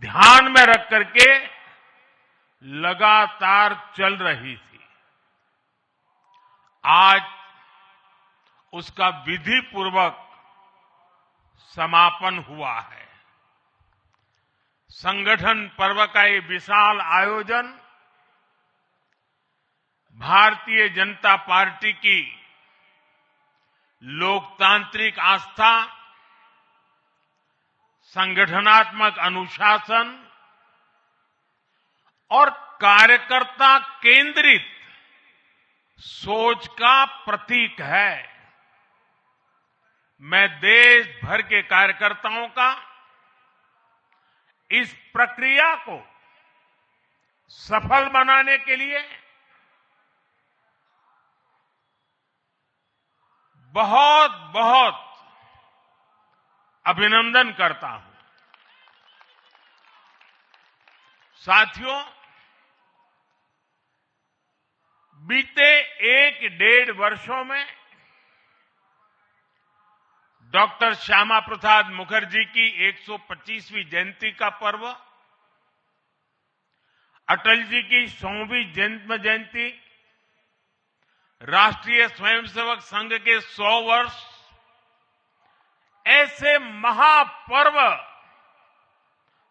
ध्यान में रख करके लगातार चल रही थी। आज उसका विधि पूर्वक समापन हुआ है। संगठन पर्व का ये विशाल आयोजन भारतीय जनता पार्टी की लोकतांत्रिक आस्था, संगठनात्मक अनुशासन और कार्यकर्ता केंद्रित सोच का प्रतीक है। मैं देश भर के कार्यकर्ताओं का इस प्रक्रिया को सफल बनाने के लिए बहुत बहुत अभिनंदन करता हूं। साथियों, बीते 1-1.5 वर्षों में डॉक्टर श्यामा प्रसाद मुखर्जी की 125वीं जयंती का पर्व, अटल जी की 100वीं जन्म जयंती, राष्ट्रीय स्वयंसेवक संघ के 100 वर्ष, ऐसे महापर्व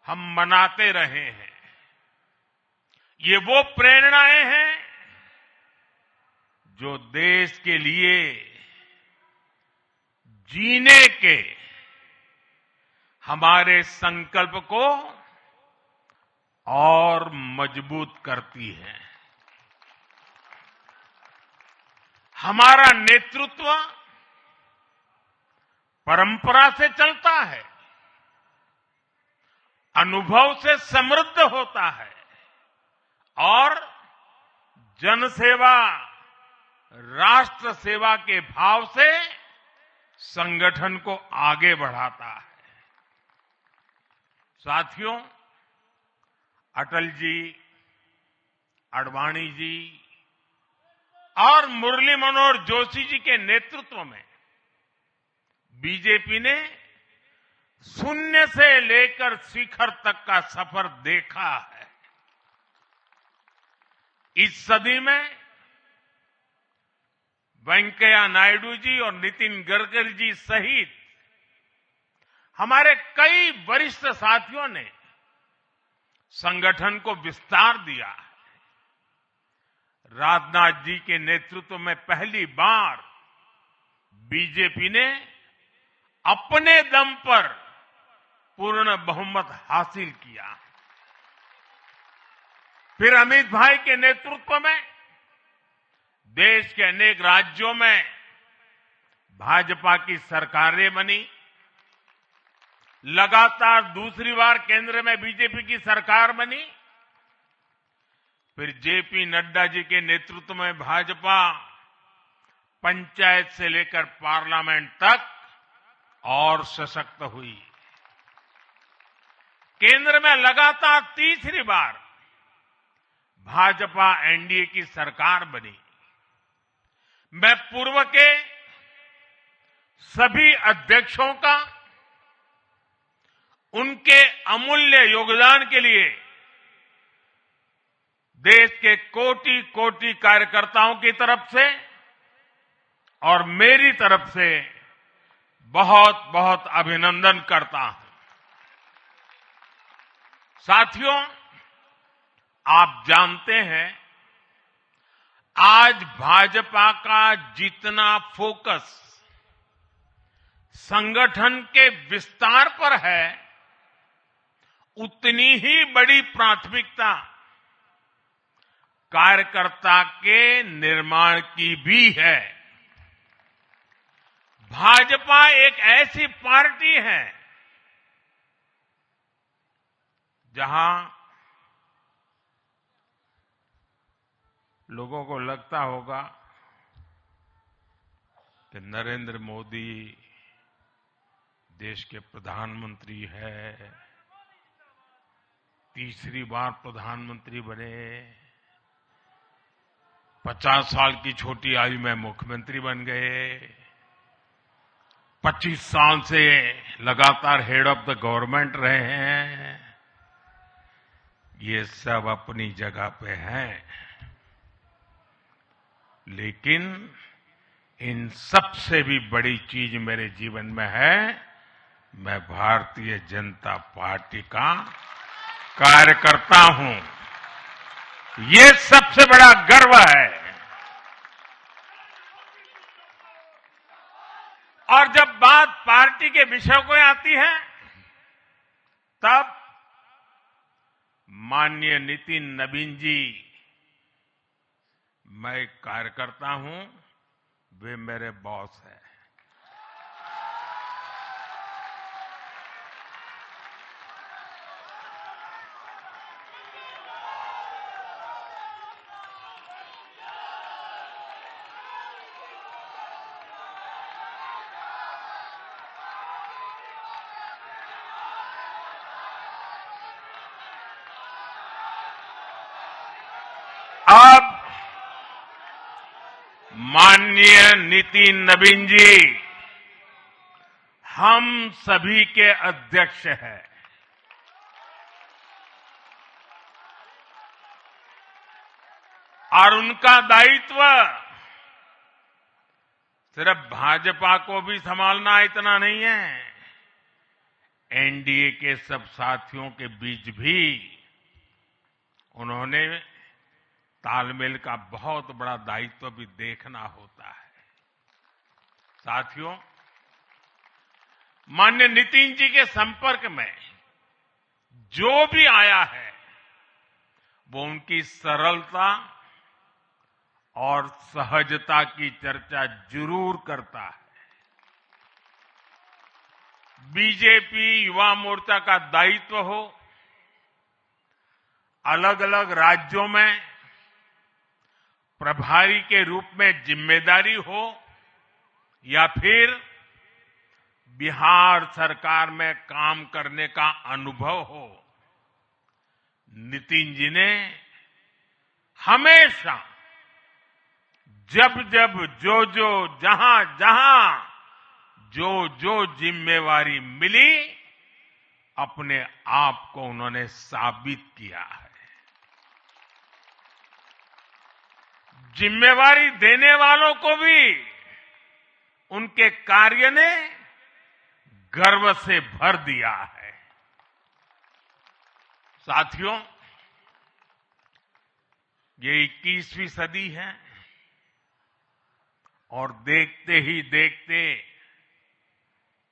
हम मनाते रहे हैं। ये वो प्रेरणाएं हैं जो देश के लिए जीने के हमारे संकल्प को और मजबूत करती है। हमारा नेतृत्व परंपरा से चलता है, अनुभव से समृद्ध होता है और जनसेवा, राष्ट्र सेवा के भाव से संगठन को आगे बढ़ाता है। साथियों, अटल जी, आडवाणी जी और मुरली मनोहर जोशी जी के नेतृत्व में बीजेपी ने शून्य से लेकर शिखर तक का सफर देखा है। इस सदी में वेंकैया नायडू जी और नितिन गडकरी जी सहित हमारे कई वरिष्ठ साथियों ने संगठन को विस्तार दिया है। राजनाथ जी के नेतृत्व में पहली बार बीजेपी ने अपने दम पर पूर्ण बहुमत हासिल किया। फिर अमित भाई के नेतृत्व में देश के अनेक राज्यों में भाजपा की सरकारें बनी। लगातार दूसरी बार केंद्र में बीजेपी की सरकार बनी। फिर जेपी नड्डा जी के नेतृत्व में भाजपा पंचायत से लेकर पार्लियामेंट तक और सशक्त हुई। केंद्र में लगातार तीसरी बार भाजपा एनडीए की सरकार बनी। मैं पूर्व के सभी अध्यक्षों का उनके अमूल्य योगदान के लिए देश के कोटि कोटि कार्यकर्ताओं की तरफ से और मेरी तरफ से बहुत बहुत अभिनंदन करता हूं। साथियों, आप जानते हैं आज भाजपा का जितना फोकस संगठन के विस्तार पर है, उतनी ही बड़ी प्राथमिकता कार्यकर्ता के निर्माण की भी है। भाजपा एक ऐसी पार्टी है जहां लोगों को लगता होगा कि नरेंद्र मोदी देश के प्रधानमंत्री है, तीसरी बार प्रधानमंत्री बने, 50 साल की छोटी आयु में मुख्यमंत्री बन गए, 25 साल से लगातार हेड ऑफ द गवर्नमेंट रहे हैं, ये सब अपनी जगह पे हैं, लेकिन इन सबसे भी बड़ी चीज मेरे जीवन में है, मैं भारतीय जनता पार्टी का कार्यकर्ता हूं। ये सबसे बड़ा गर्व है। और जब बात पार्टी के विषय को आती है, तब माननीय नितिन नवीन जी, मैं एक कार्यकर्ता हूं, वे मेरे बॉस हैं। अब माननीय नितिन नवीन जी हम सभी के अध्यक्ष हैं। और उनका दायित्व सिर्फ भाजपा को भी संभालना इतना नहीं है, एनडीए के सब साथियों के बीच भी उन्होंने तालमेल का बहुत बड़ा दायित्व भी देखना होता है। साथियों, माननीय नितिन जी के संपर्क में जो भी आया है, वो उनकी सरलता और सहजता की चर्चा जरूर करता है। बीजेपी युवा मोर्चा का दायित्व हो, अलग अलग राज्यों में प्रभारी के रूप में जिम्मेदारी हो, या फिर बिहार सरकार में काम करने का अनुभव हो, नितिन जी ने हमेशा जब जब जो जहां जो जिम्मेवारी मिली, अपने आप को उन्होंने साबित किया है। जिम्मेवारी देने वालों को भी उनके कार्य ने गर्व से भर दिया है। साथियों, ये 21वीं सदी है और देखते ही देखते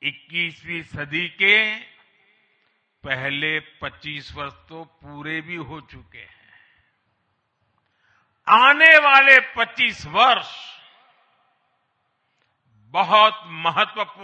21वीं सदी के पहले 25 वर्ष तो पूरे भी हो चुके हैं। आने वाले 25 वर्ष बहुत महत्वपूर्ण